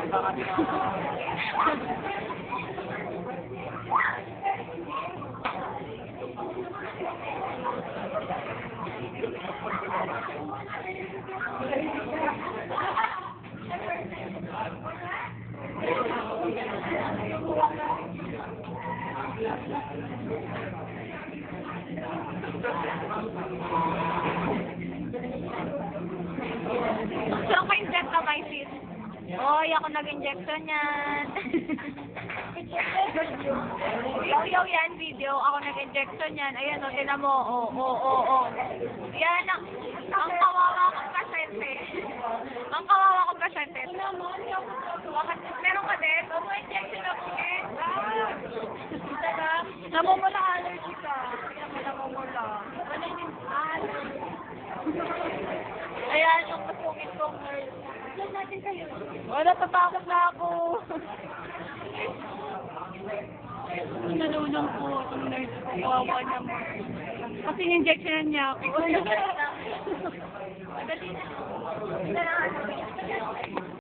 So, ka-inject ka kay sis. Oy, ako nag-injection yan. Yaw yan, video. Ako nag-injection yan. Ayan, o, tinan mo. O. Yan, ang kawawa kong pasyente. Ang kawawa kong pasyente. Bakit? Meron ka din? Injection ako din. Namumula allergy ka. Namumula. Ano yung allergy? Ayan, yung kasungit kong nurse. Saan natin kayo? Wala, tatakot na ako. Nalulong po itong nurse ko. Kawawa naman. Kasi injectionan niya ako.